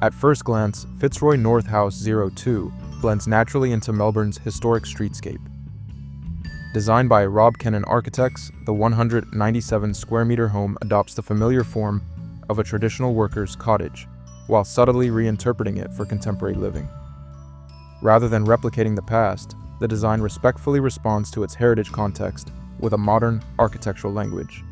At first glance, Fitzroy North House 02 blends naturally into Melbourne's historic streetscape. Designed by Rob Kennon Architects, the 197 square meter home adopts the familiar form of a traditional worker's cottage, while subtly reinterpreting it for contemporary living. Rather than replicating the past, the design respectfully responds to its heritage context with a modern architectural language.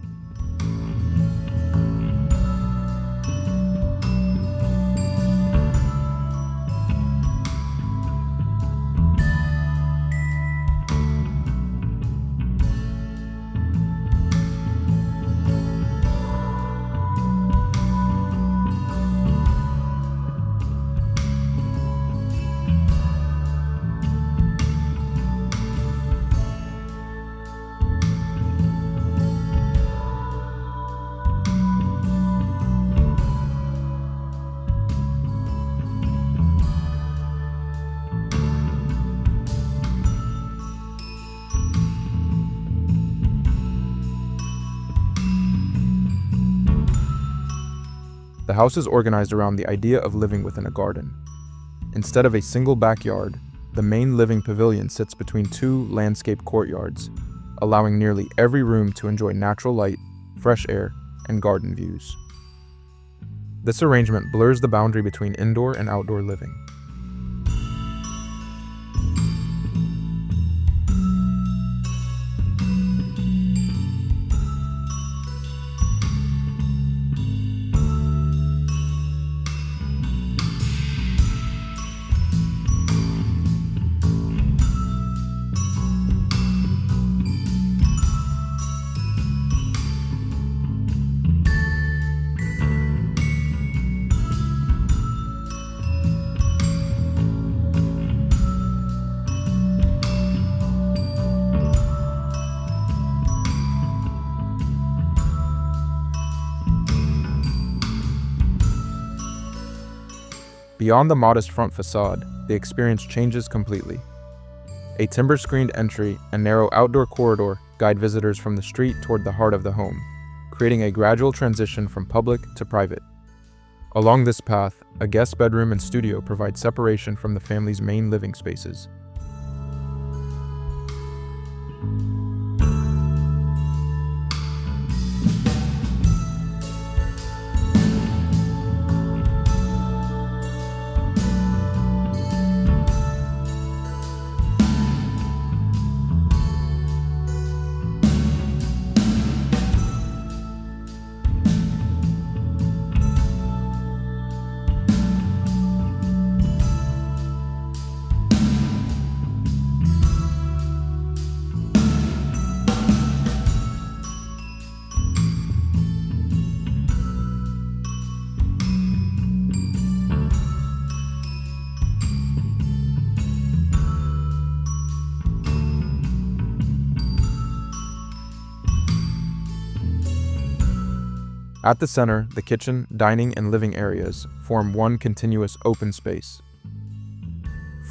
The house is organized around the idea of living within a garden. Instead of a single backyard, the main living pavilion sits between two landscape courtyards, allowing nearly every room to enjoy natural light, fresh air, and garden views. This arrangement blurs the boundary between indoor and outdoor living. Beyond the modest front facade, the experience changes completely. A timber-screened entry and narrow outdoor corridor guide visitors from the street toward the heart of the home, creating a gradual transition from public to private. Along this path, a guest bedroom and studio provide separation from the family's main living spaces. At the center, the kitchen, dining, and living areas form one continuous open space.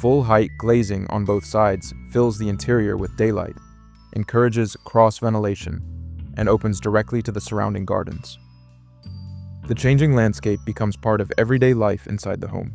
Full-height glazing on both sides fills the interior with daylight, encourages cross-ventilation, and opens directly to the surrounding gardens. The changing landscape becomes part of everyday life inside the home.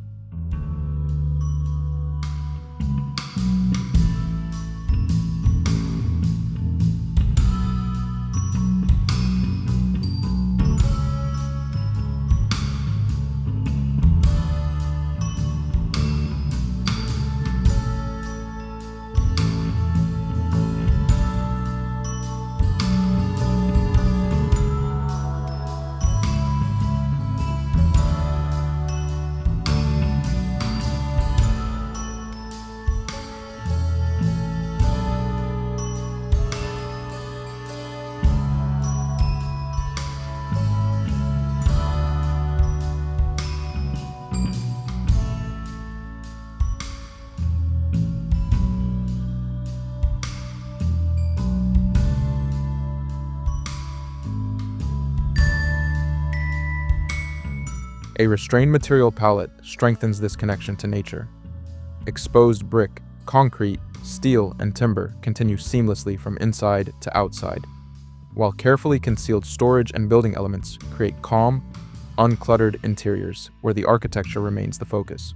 A restrained material palette strengthens this connection to nature. Exposed brick, concrete, steel, and timber continue seamlessly from inside to outside, while carefully concealed storage and building elements create calm, uncluttered interiors, where the architecture remains the focus.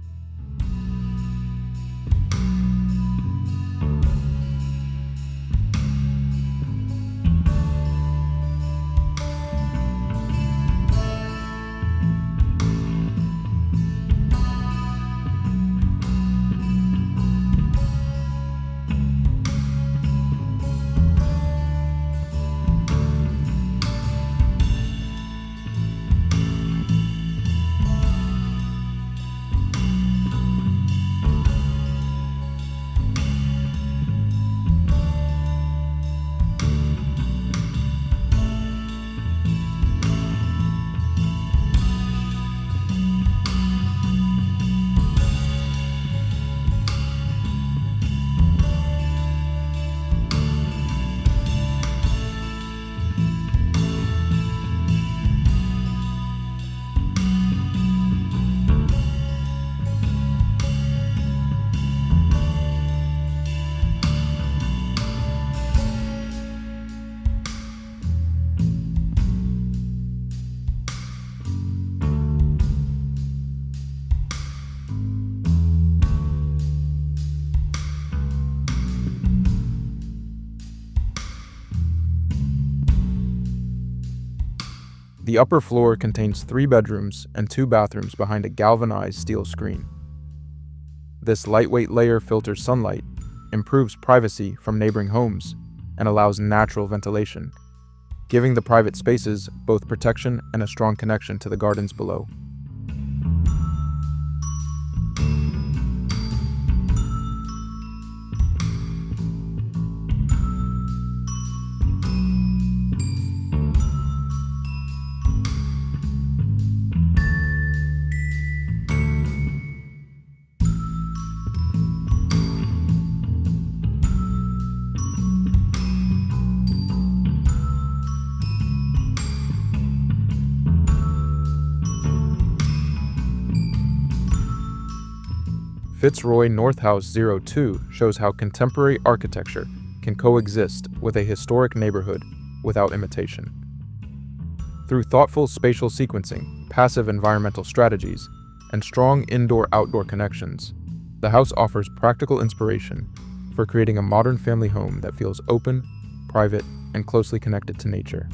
The upper floor contains 3 bedrooms and 2 bathrooms behind a galvanized steel screen. This lightweight layer filters sunlight, improves privacy from neighboring homes, and allows natural ventilation, giving the private spaces both protection and a strong connection to the gardens below. Fitzroy North House 02 shows how contemporary architecture can coexist with a historic neighborhood without imitation. Through thoughtful spatial sequencing, passive environmental strategies, and strong indoor-outdoor connections, the house offers practical inspiration for creating a modern family home that feels open, private, and closely connected to nature.